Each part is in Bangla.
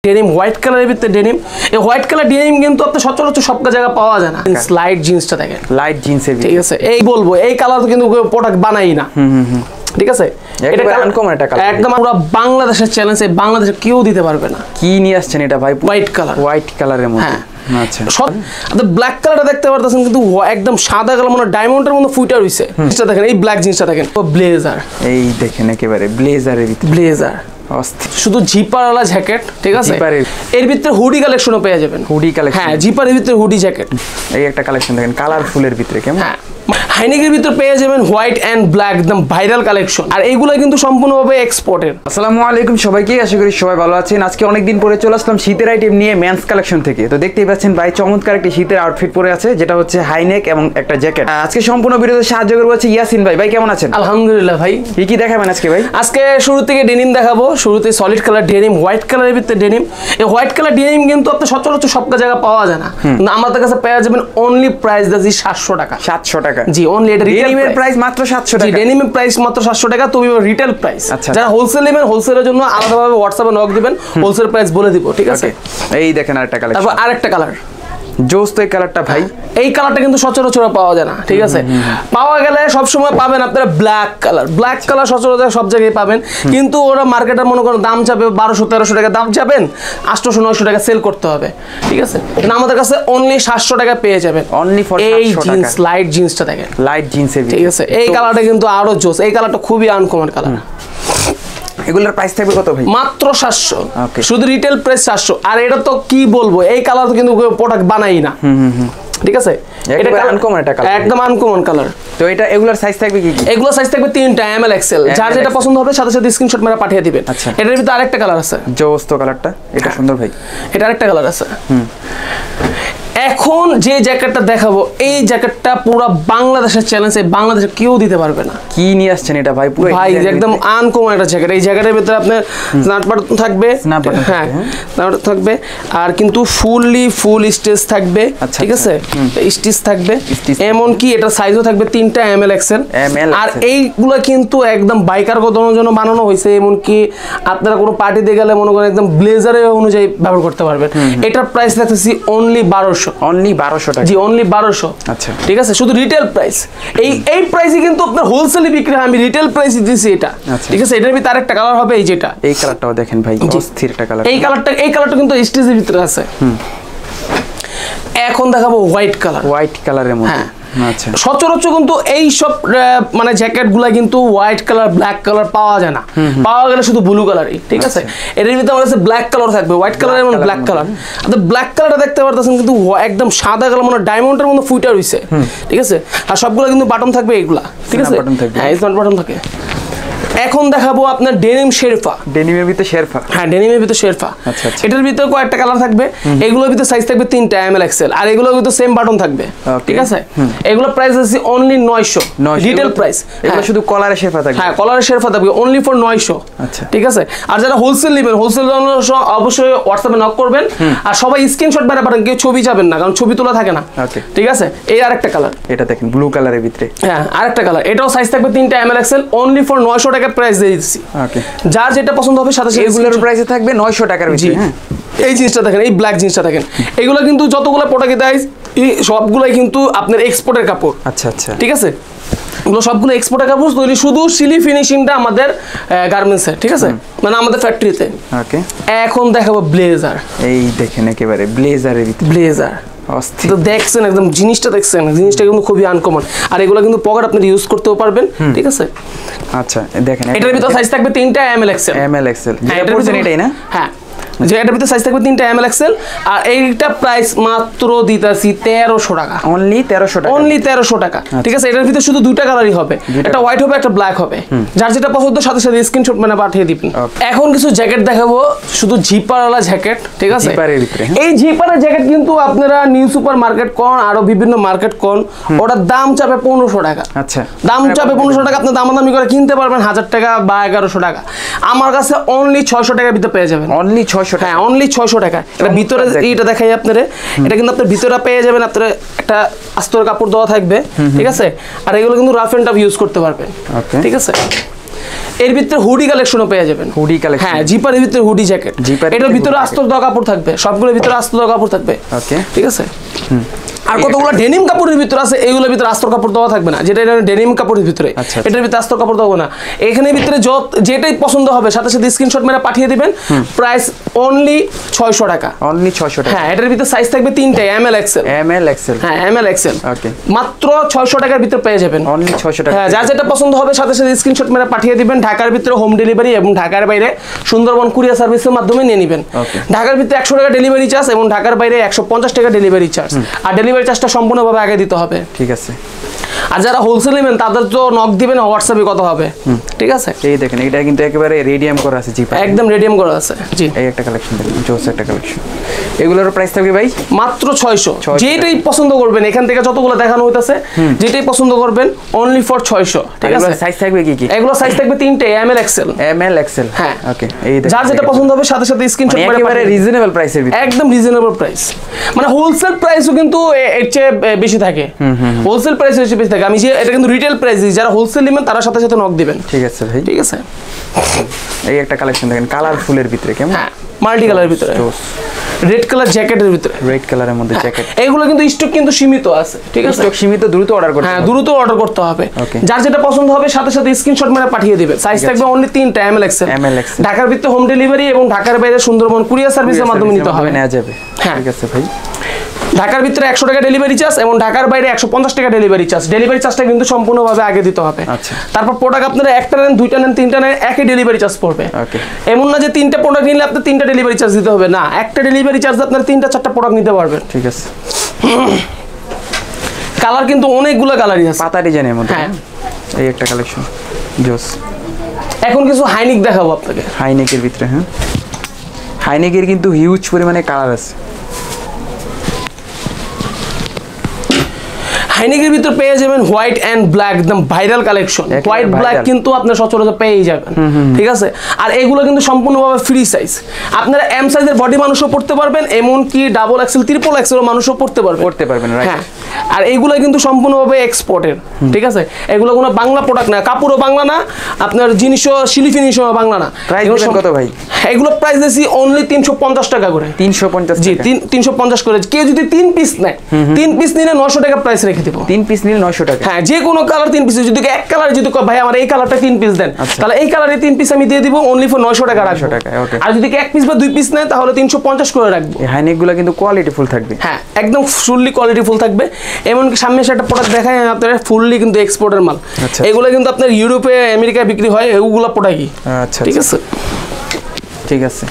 ডেনিম হোয়াইট কালারের ভিতরে ডেনিম। এই হোয়াইট কালার ডেনিম কিন্তু আপনি সচরাচর সব জায়গায় পাওয়া যায় না। লাইট জিন্সটা দেখেন, লাইট জিন্সের, ঠিক আছে। এই বলবো এই কালার কিন্তু প্রোডাক্ট বানাই না, ঠিক আছে। এটা আনকমন একটা কালার, একদম পুরো বাংলাদেশের চ্যালেঞ্জ, এই বাংলাদেশে কেউ দিতে পারবে না। কি নিয়ে আসছেন এটা ভাই? হোয়াইট কালার, হোয়াইট কালারের মধ্যে। আচ্ছা, সব আপনি ব্ল্যাক কালারটা দেখতে পারতেছেন, কিন্তু একদম সাদা কালার মানে ডায়মন্ডের মতো ফুটা রইছে। জিনিসটা দেখেন, এই ব্ল্যাক জিনিসটা দেখেন, ব্লেজার। এই দেখেন একেবারে ব্লেজারের ভিতরে, ব্লেজার শুধু জিপারওয়ালা জ্যাকেট, ঠিক আছে। এর ভিতরে হুডি কালেকশনও পেয়ে যাবেন। হুডি কালেকশন, হ্যাঁ, জিপারের ভিতরে হুডি জ্যাকেট। এই একটা কালেকশন দেখেন কালারফুলের ভিতরে, কেমন। হ্যাঁ, হাইনেকের ভিতরে পেয়ে যাবেন হোয়াইট এন্ড ব্ল্যাক, একদম ভাইরাল কালেকশন। আর এইগুলো কিন্তু সম্পূর্ণভাবে এক্সপোর্টেড। আসসালামু আলাইকুম সবাইকে, আশা করি সবাই ভালো আছেন। আজকে অনেকদিন পরে চলে আসলাম শীতের আইটেম নিয়ে মেন্স কালেকশন থেকে। তো দেখতেই পাচ্ছেন ভাই চমৎকার একটি শীতের আউটফিট পরে আছে, যেটা হচ্ছে হাইনেক এবং একটা জ্যাকেট। আজকে সম্পূর্ণ ভিডিওতে সাহায্য করবো হচ্ছে ইয়াসিন ভাই। ভাই কেমন আছেন? আলহামদুলিল্লাহ ভাই। কি দেখাবেন আজকে ভাই? আজকে শুরু থেকে ডেনিম দেখাবো। শুরুতে সলিড কালার ডেনিম, হোয়াইট কালারের ভিতরে ডেনিম। এই হোয়াইট কালার ডেনিম কিন্তু আপনি সচরাচর সব জায়গায় পাওয়া যায় না, আমাদের কাছে পেয়ে যাবেন অনলি প্রাইস দিচ্ছি 700 টাকা। 700 টাকা? জি, অনলি। এটা ডেনিমের প্রাইস মাত্র 700 টাকা। ডেনিমের প্রাইস মাত্র 700 টাকা, তুমি রিটেল প্রাইস। আচ্ছা, যারা হোলসেল নেবেন হোলসেলের জন্য আলাদাভাবে হোয়াটসঅ্যাপে নক দিবেন, হোলসেল প্রাইস বলে দিব, ঠিক আছে। এই দেখেন আরেকটা কালার। তারপর আরেকটা কালার জোস, তো এই কালারটা ভাই, এই কালারটা কিন্তু সচরাচর পাওয়া যায় না, ঠিক আছে। পাওয়া গেলে সবসময় পাবেন আপনারা ব্ল্যাক কালার। ব্ল্যাক কালার সচরাচর সব জায়গায় পাবেন, কিন্তু ওরা মার্কেটে মনে করেন দাম চাবে 1200-1300 টাকা দাম চাবেন, 800-900 টাকা সেল করতে হবে, ঠিক আছে। কিন্তু আমাদের কাছে অনলি 700 টাকা পেয়ে যাবেন, অনলি ফর 700 টাকা। এই জিন্স, লাইট জিন্সটা দেখেন, লাইট জিন্সের, ঠিক আছে। এই কালারটা কিন্তু আরো জোস, এই কালারটা খুবই আনকমন কালার। এগুলোর প্রাইস থাকবে কত ভাই? মাত্র 700, ওকে, শুধু রিটেল প্রাইস 700। আর এটা তো কি বলবো, এই কালার তো কিন্তু প্রোডাক্ট বানাই না, ঠিক আছে। এটা আনকমন একটা কালার, একদম আনকমন কালার। তো এটা এগুলোর সাইজ থাকবে কি? এগুলোর সাইজ থাকবে 3টা, ML XL। যার যেটা পছন্দ হবে সাথে সাথে স্ক্রিনশট মেরে পাঠিয়ে দিবেন। আচ্ছা, এটার ভিতরে আরেকটা কালার আছে, জোস তো কালারটা, এটা সুন্দর ভাই। এটা আরেকটা কালার আছে। এখন যে জ্যাকেটটা দেখাবো, এই জ্যাকেটটা পুরো বাংলাদেশের চ্যালেঞ্জ, এই বাংলাদেশে কেউ দিতে পারবে না। কি নিয়ে আসছেন এটা ভাই? পুরো ভাই একদম আনকমন একটা জ্যাকেট। এই জ্যাকেটের ভিতরে আপনার স্ন্যাপ বাটন থাকবে, হ্যাঁ থাকবে, আর কিন্তু ফুল স্টেজ থাকবে, ঠিক আছে। স্টিচ থাকবে, এমন কি এটা সাইজও থাকবে 3টা, ML XL। আর এইগুলো কিন্তু একদম বাইকার করার জন্য বানানো হয়েছে, এমন কি আপনারা কোনো পার্টিতে গেলে মনে করেন একদম ব্লেজারের অনুযায়ী ব্যবহার করতে পারবেন। এটার প্রাইস রাখতেছি অনলি 1200। অনলি 1200 টাকা? জি, অনলি 1200। আচ্ছা, ঠিক আছে, শুধু রিটেল প্রাইস। এই প্রাইসে কিন্তু আপনার হোলসেলে বিক্রি হয়, আমি রিটেল প্রাইসে দিছি এটা, ঠিক আছে। এটার ভিতরে আরেকটা কালার হবে, এই যেটা, এই কালারটাও দেখেন ভাই, অস্থির একটা কালার। এই কালারটা কিন্তু স্টেজের ভিতরে আছে। এখন দেখাবো হোয়াইট কালার, হোয়াইট কালারের মধ্যে। আচ্ছা, সচরাচর কিন্তু এই সব মানে জ্যাকেট গুলা কিন্তু হোয়াইট কালার ব্ল্যাক কালার পাওয়া যায় না, পাওয়া গেলে শুধু ব্লু কালারই, ঠিক আছে। এর ভিতরে আমাদের কাছে ব্ল্যাক কালার থাকবে, হোয়াইট কালার এবং ব্ল্যাক কালার। আপনি ব্ল্যাক কালারটা দেখতে পারতেছেন, কিন্তু একদম সাদা কালার মানে ডায়মন্ডের মতো ফুটা রইছে, ঠিক আছে। আর সবগুলো কিন্তু বাটন থাকবে এইগুলা, ঠিক আছে। হ্যাঁ, স্মার্ট বাটন থাকে। এখন দেখাবো আপনার ডেনিম শেরপা। ডেনিমের ভিতরে শেরপা? হ্যাঁ, ডেনিমের ভিতরে শেরপা। আচ্ছা, এটার ভিতরে কয়েকটা কালার থাকবে। এগুলোর ভিতরে সাইজ থাকবে 3টা, ML XL। আর এগুলোর ভিতরে সেম বাটন থাকবে, ঠিক আছে। এগুলোর প্রাইস আছে অনলি 900, রিটেল প্রাইস। এগুলো শুধু কলারে শেরপা থাকবে? হ্যাঁ, কলারে শেরপা থাকবে অনলি ফর 900। আচ্ছা, ঠিক আছে। আর যারা হোলসেল নেবেন, হোলসেল অবশ্যই হোয়াটসঅ্যাপে নক করবেন। আর সবাই স্ক্রিনশট মেরে পাঠান, কেউ ছবি যাবেন না, কারণ ছবি তোলা থাকে না, ঠিক আছে। এই আরেকটা কালার, এটা দেখেন ব্লু কালারের ভিতরে। হ্যাঁ, আরেকটা কালার, এটাও সাইজ থাকবে 3টা, ML XL। অনলি ফর 900 টাকা প্রাইস দিয়ে দিচ্ছি। ওকে, যার যেটা পছন্দ হবে সাথে সাথে এগুলোর প্রাইসে থাকবে 900 টাকার ভিতরে। হ্যাঁ, এই জিনিসটা দেখেন, এই ব্ল্যাক জিনিসটা দেখেন, এগুলো কিন্তু যতগুলো প্রোডাক্ট দেয় এই সবগুলাই কিন্তু আপনার এক্সপোর্টের কাপড়। আচ্ছা আচ্ছা, ঠিক আছে। এগুলো সবগুলো এক্সপোর্টের কাপড় তৈরি, শুধু সিলি ফিনিশিংটা আমাদের গার্মেন্টসে, ঠিক আছে, মানে আমাদের ফ্যাক্টরিতে। ওকে, এখন দেখাবো ব্লেজার। এই দেখেন একেবারে ব্লেজারের ভিতরে, ব্লেজার তো দেখছেন, একদম জিনিসটা দেখছেন, জিনিসটা কিন্তু খুবই আনকমন। আর এগুলো কিন্তু পকেট আপনি ইউজ করতেও পারবেন, ঠিক আছে। আচ্ছা, দেখেন এটার ভিতরে সাইজ থাকবে 3টা, ML XL। ML XL যেটা বলছেন এটাই না? হ্যাঁ, যে এটার ভিতরে সাইজ থাকবে 3টা, ML XL। আর এইটা প্রাইস মাত্র দিতাছি 1300 টাকা। অনলি 1300 টাকা? অনলি 1300 টাকা, ঠিক আছে। এটার ভিতরে শুধু 2টা কালারই হবে, একটা হোয়াইট হবে, একটা ব্ল্যাক হবে। যার যেটা পছন্দ সাথে সাথে স্ক্রিনশট মানে পাঠিয়ে দিবেন। এখন কিছু জ্যাকেট দেখাবো, শুধু জিপারওয়ালা জ্যাকেট, ঠিক আছে। জিপারের ভিতরে? এই জিপারের জ্যাকেট কিন্তু আপনারা নিউ সুপার মার্কেট কোন আরো বিভিন্ন মার্কেট কোন, ওটার দাম চাবে 1500 টাকা। আচ্ছা, দাম চাবে 1500 টাকা। আপনি দামাদামি করে কিনতে পারবেন 1000 টাকা বা 1100 টাকা। আমার কাছে অনলি 600 টাকার ভিতরে পেয়ে যাবেন। অনলি 600 টাকা? হ্যাঁ, অনলি 600 টাকা। এটা ভিতরে এইটা দেখাই আপনারে, এটা কিন্তু আপনার ভিতরে পেয়ে যাবেন, আপনার একটা আস্তর কাপড় দেওয়া থাকবে, ঠিক আছে। আর এগুলো কিন্তু রাফ এন্ড টাফ ইউজ করতে পারবেন, ঠিক আছে। এর ভিতরে হুডি কালেকশনও পেয়ে যাবেন। হুডি কালেকশন, হ্যাঁ জিপারের ভিতরে হুডি জ্যাকেট, এটার ভিতরে আস্তর দেওয়া কাপড় থাকবে, সবগুলোর ভিতরে আস্তর দেওয়া কাপড় থাকবে। ওকে ঠিক আছে। আর কতগুলো ডেনিম কাপড়ের ভিতরে আছে, এইগুলোর ভিতরে আস্তর কাপড় দেওয়া থাকবে না, যেটা ডেনিম কাপড়ের ভিতরে, এটার ভিতরে আস্তর কাপড় দেওয়া না। এখানে ভিতরে যেটাই পছন্দ হবে সাথে সাথে স্ক্রিনশট মেরে পাঠিয়ে দিবেন। প্রাইস অনলি 600 টাকা। অনলি 600 টাকা। হ্যাঁ এটার ভিতরে সাইজ থাকবে তিনটাই, এমএল এক্সেল। এমএল এক্সেল, হ্যাঁ এমএল এক্সেল। ওকে মাত্র 600 টাকার ভিতরে পেয়ে যাবেন। অনলি 600 টাকা। হ্যাঁ যার যেটা পছন্দ হবে সাথে সাথে স্ক্রিনশট মেরে পাঠিয়ে দিবেন। ঢাকার ভিতরে হোম ডেলিভারি এবং ঢাকার বাইরে সুন্দরবন কুরিয়ার সার্ভিসের মাধ্যমে নিয়ে নেবেন। ঢাকার ভিতরে 100 টাকা ডেলিভারি চার্জ এবং ঢাকার বাইরে 150 টাকা ডেলিভারি চার্জ। আর ডেলিভারি চার্জটা সম্পূর্ণভাবে আগে দিতে হবে। ঠিক আছে। আর যারা হোলসেল নেবেন তাদের তো নক দিবেন, হোয়াটসঅ্যাপে কত হবে। ঠিক আছে। এই দেখেন এটা কিন্তু একেবারে রেডিয়াম করা আছে। জি একদম রেডিয়াম করা আছে। জি এই একটা কালেকশন দেখুন, জোস একটা কালেকশন। এগুলোর প্রাইস থাকবে ভাই মাত্র 600। যেটাই পছন্দ করবেন এখান থেকে যতগুলো দেখানো হইতাছে, যেটাই পছন্দ করবেন অনলি ফর 600। ঠিক আছে। সাইজ থাকবে কি কি? এগুলো সাইজ থাকবে তিনটে, এমএল এক্সেল। এমএল এক্সেল, হ্যাঁ ওকে। এই যার যেটা পছন্দ হবে সাথে সাথে স্ক্রিনশট মেরে একেবারে রিজনেবল প্রাইসের ভিতরে, একদম রিজনেবল প্রাইস। মানে হোলসেল প্রাইসও কিন্তু এর চেয়ে বেশি থাকে। হোলসেল প্রাইস বেশি থাকে। আমি যে এটা কিন্তু রিটেল প্রাইস, যারা হোলসেল নেবেন তারা সাথে সাথে নক দিবেন। ঠিক আছে ভাই। ঠিক আছে। এই একটা কালেকশন দেখেন কালারফুলের ভিতরে, কেমন মাল্টি কালারের ভিতরে, রেড কালার জ্যাকেটের ভিতরে, রেড কালারের মধ্যে জ্যাকেট। এগুলো কিন্তু স্টক কিন্তু সীমিত আছে। ঠিক আছে। স্টক সীমিত, দ্রুত অর্ডার করতে হবে। হ্যাঁ দ্রুত অর্ডার করতে হবে। যার যেটা পছন্দ হবে সাথে সাথে স্ক্রিনশট মেরে পাঠিয়ে দিবে। সাইজ থাকবে অনলি 3টা, এমএল এক্সেল। ঢাকার ভিতরে হোম ডেলিভারি এবং ঢাকার বাইরে সুন্দরবন কুরিয়ার সার্ভিসের মাধ্যমে নিতে হবে, নেওয়া যাবে। হ্যাঁ ঠিক আছে ভাই। ঢাকার ভিতরে 100 টাকা ডেলিভারি চার্জ এবং ঢাকার বাইরে 150 টাকা ডেলিভারি চার্জ। ডেলিভারি চার্জটা কিন্তু সম্পূর্ণভাবে আগে দিতে হবে। আচ্ছা। তারপর প্রোডাক্ট আপনারা একটা নেন, দুইটা নেন, তিনটা নেন, একই ডেলিভারি চার্জ পড়বে। ওকে। এমন না যে তিনটা প্রোডাক্ট নিলে আপনি তিনটা ডেলিভারি চার্জ দিতে হবে, না একটা ডেলিভারি চার্জ আপনারা তিনটা চারটা প্রোডাক্ট নিতে পারবেন। ঠিক আছে। কালার কিন্তু অনেকগুলো কালারই আছে, পাতা ডিজাইনের মধ্যে। হ্যাঁ এই একটা কালেকশন জোস। এখন কিছু হাইনিক দেখাবো আপনাকে। হাইনিকের ভিতরে, হ্যাঁ হাইনিকের কিন্তু হিউজ পরিমাণে কালার আছে। হাইনিকের ভিতর পেয়ে যাবেন হোয়াইট এন্ড ব্ল্যাক, একদম ভাইরাল কালেকশন। হোয়াইট ব্ল্যাক কিন্তু আপনার সচরাচর পেয়েই যাবেন। ঠিক আছে। আর এগুলো কিন্তু সম্পূর্ণভাবে ফ্রি সাইজ। আপনারা এম সাইজের বডি মানুষও পড়তে পারবেন, এমনকি ডাবল এক্সেল, ট্রিপল এক্সেল মানুষও পড়তে পারবেন। হ্যাঁ আর এগুলো কিন্তু সম্পূর্ণভাবে এক্সপোর্টের। ঠিক আছে। এগুলো কোনো বাংলা প্রোডাক্ট না, কাপড়ও বাংলা না, আপনার জিনিসও সিলি ফিনিশও বাংলা না। প্রাইস কত ভাই? এগুলো প্রাইস দিছি অনলি 350 টাকা করে। 350? জি 350 করে। কেউ যদি 3 পিস নেয়, 3 পিস নিলে 900 টাকা প্রাইস রেখে দিব। 3 পিস নিলে 900 টাকা। হ্যাঁ যে কোনো কালার 3 পিস, যদি এক কালার যদি ভাই আমার এই কালারটা 3 পিস দেন, তাহলে এই কালারে 3 পিস আমি দিয়ে দিব অনলি ফর 900 টাকা রাখবো। আর যদি এক পিস বা 2 পিস নেয় তাহলে 350 করে রাখবো। এই হাইনেকগুলো কিন্তু কোয়ালিটি ফুল থাকবে। হ্যাঁ একদম ফুললি কোয়ালিটি ফুল থাকবে। এমনকি সামনে একটা প্রোডাক্ট দেখায় আপনারা, ফুললি কিন্তু এক্সপোর্টের মাল। এগুলো কিন্তু আপনার ইউরোপে আমেরিকায় বিক্রি হয়, এগুলো প্রোডাক্টই। আচ্ছা ঠিক আছে। ঠিক আছে।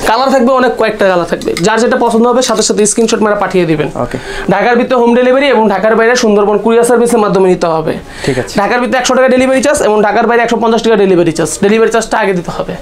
কালার থাকবে অনেক, কয়েকটা কালার থাকবে। যার যেটা পছন্দ হবে সাথে সাথে স্ক্রিনশট মেরে পাঠিয়ে দিবেন। ওকে। ঢাকার ভিতরে হোম ডেলিভারি এবং ঢাকার বাইরে সুন্দরবন কুরিয়ার সার্ভিসের মাধ্যমে নিতে হবে। ঠিক আছে। ঢাকার ভিতরে 100 টাকা ডেলিভারি চার্জ এবং ঢাকার বাইরে 150 টাকা ডেলিভারি চার্জ। ডেলিভারি চার্জটা আগে দিতে হবে।